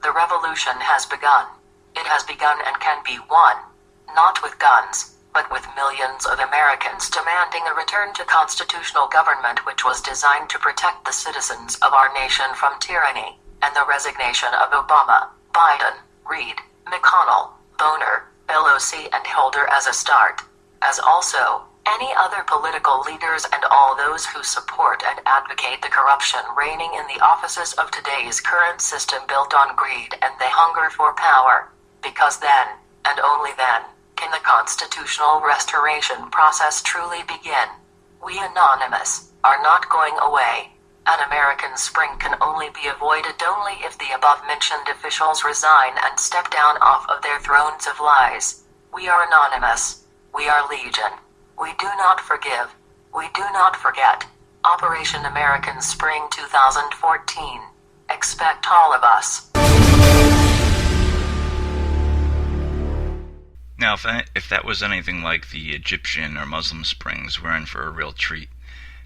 The revolution has begun. It has begun and can be won, not with guns, but with millions of Americans demanding a return to constitutional government which was designed to protect the citizens of our nation from tyranny, and the resignation of Obama, Biden, Reid, McConnell, Boehner, Pelosi and Holder as a start, as also any other political leaders and all those who support and advocate the corruption reigning in the offices of today's current system built on greed and the hunger for power, because then, and only then, can the constitutional restoration process truly begin. We Anonymous are not going away. An American spring can only be avoided only if the above-mentioned officials resign and step down off of their thrones of lies. We are Anonymous. We are Legion. We do not forgive. We do not forget. Operation American Spring 2014. Expect all of us. Now, if that was anything like the Egyptian or Muslim springs, we're in for a real treat.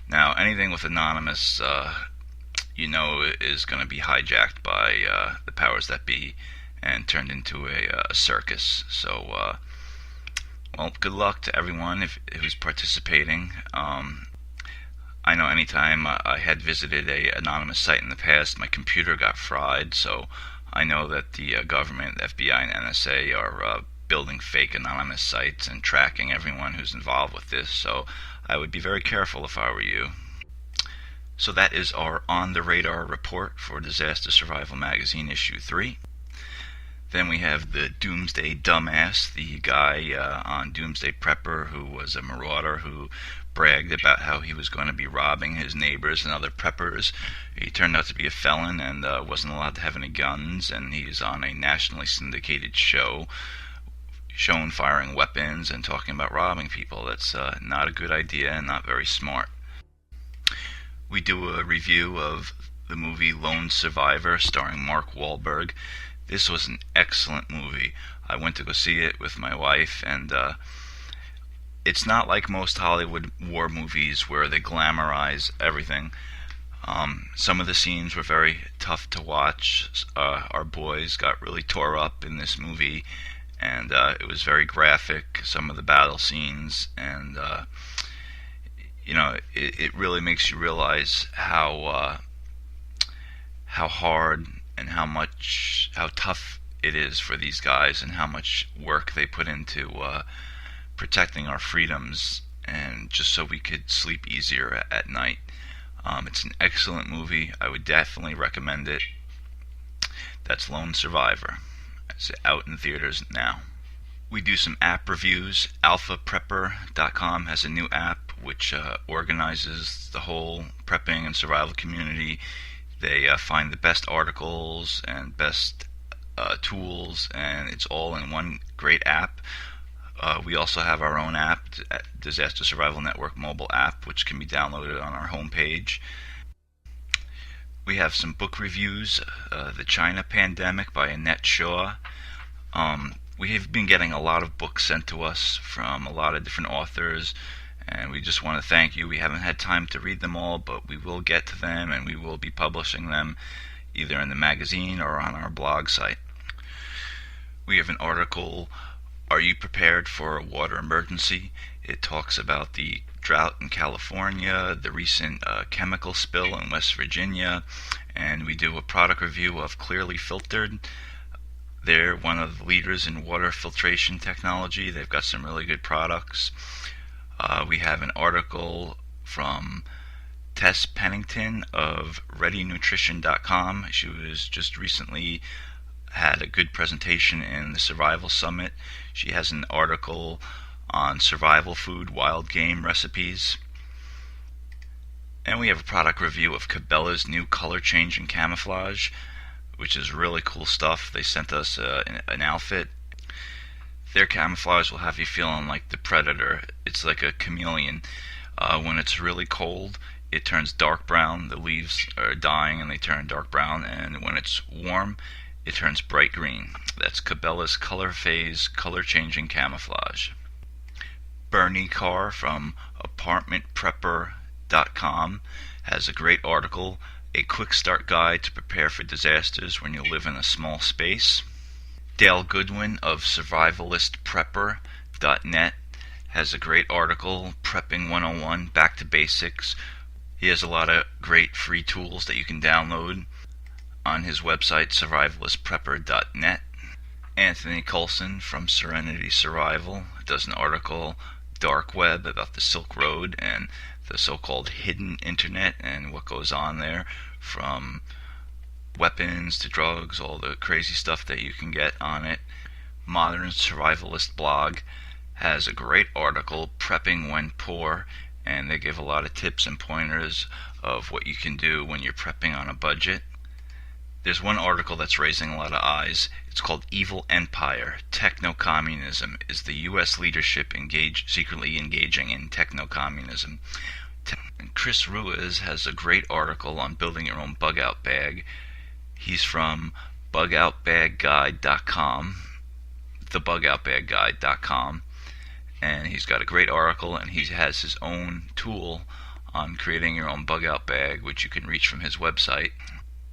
Now, anything with Anonymous, is going to be hijacked by the powers that be and turned into a circus. So, well, good luck to everyone who's participating. I know anytime I had visited a anonymous site in the past, my computer got fried, so I know that the government, FBI, and NSA are building fake anonymous sites and tracking everyone who's involved with this, so I would be very careful if I were you. So that is our On the Radar report for Disaster Survival Magazine issue 3. Then we have the Doomsday Dumbass, the guy on Doomsday Prepper who was a marauder who bragged about how he was going to be robbing his neighbors and other preppers. He turned out to be a felon and wasn't allowed to have any guns, and he's on a nationally syndicated show shown firing weapons and talking about robbing people. That's not a good idea and not very smart. We do a review of the movie Lone Survivor starring Mark Wahlberg. This was an excellent movie. I went to go see it with my wife, and it's not like most Hollywood war movies where they glamorize everything. Some of the scenes were very tough to watch. Our boys got really tore up in this movie, and it was very graphic, some of the battle scenes, and it really makes you realize how hard and how tough it is for these guys and how much work they put into protecting our freedoms, and just so we could sleep easier at night. It's an excellent movie. I would definitely recommend it. That's Lone Survivor. It's out in theaters now. We do some app reviews. AlphaPrepper.com has a new app which organizes the whole prepping and survival community. They find the best articles and best tools, and it's all in one great app. We also have our own app, Disaster Survival Network mobile app, which can be downloaded on our homepage. We have some book reviews. The China Pandemic by Annette Shaw. We have been getting a lot of books sent to us from a lot of different authors, and we just want to thank you. We haven't had time to read them all, but we will get to them, and we will be publishing them either in the magazine or on our blog site. We have an article, Are You Prepared for a Water Emergency? It talks about the drought in California, the recent chemical spill in West Virginia, and we do a product review of Clearly Filtered. They're one of the leaders in water filtration technology. They've got some really good products. We have an article from Tess Pennington of ReadyNutrition.com. She was just recently had a good presentation in the Survival Summit. She has an article on survival food, wild game recipes. And we have a product review of Cabela's new color change and camouflage, which is really cool stuff. They sent us an outfit. Their camouflage will have you feeling like the Predator. It's like a chameleon. When it's really cold, it turns dark brown. The leaves are dying and they turn dark brown. And when it's warm, it turns bright green. That's Cabela's Color Phase Color Changing Camouflage. Bernie Carr from ApartmentPrepper.com has a great article, A quick start guide to prepare for disasters when you live in a small space. Dale Goodwin of survivalistprepper.net has a great article, Prepping 101, Back to Basics. He has a lot of great free tools that you can download on his website, survivalistprepper.net. Anthony Coulson from Serenity Survival does an article, Dark Web, about the Silk Road and the so-called hidden internet and what goes on there, from weapons to drugs, all the crazy stuff that you can get on it. Modern Survivalist blog has a great article, Prepping When Poor, and they give a lot of tips and pointers of what you can do when you're prepping on a budget. There's one article that's raising a lot of eyes. It's called Evil Empire. Techno-Communism. Is the U.S. leadership secretly engaging in techno-communism? Chris Ruiz has a great article on building your own bug-out bag. He's from bugoutbagguide.com, thebugoutbagguide.com, and he's got a great article, and he has his own tool on creating your own bug-out bag, which you can reach from his website.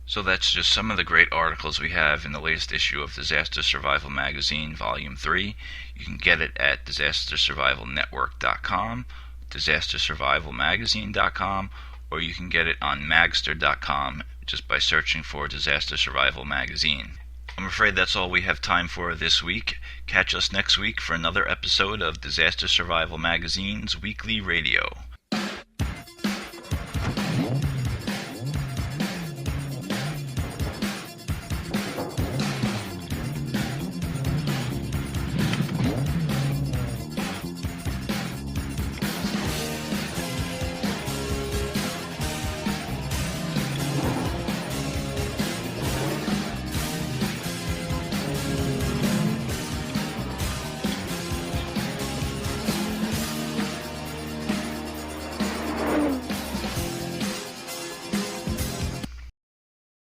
So that's just some of the great articles we have in the latest issue of Disaster Survival Magazine, Volume 3. You can get it at disastersurvivalnetwork.com, disastersurvivalmagazine.com, or you can get it on magster.com just by searching for Disaster Survival Magazine. I'm afraid that's all we have time for this week. Catch us next week for another episode of Disaster Survival Magazine's Weekly Radio.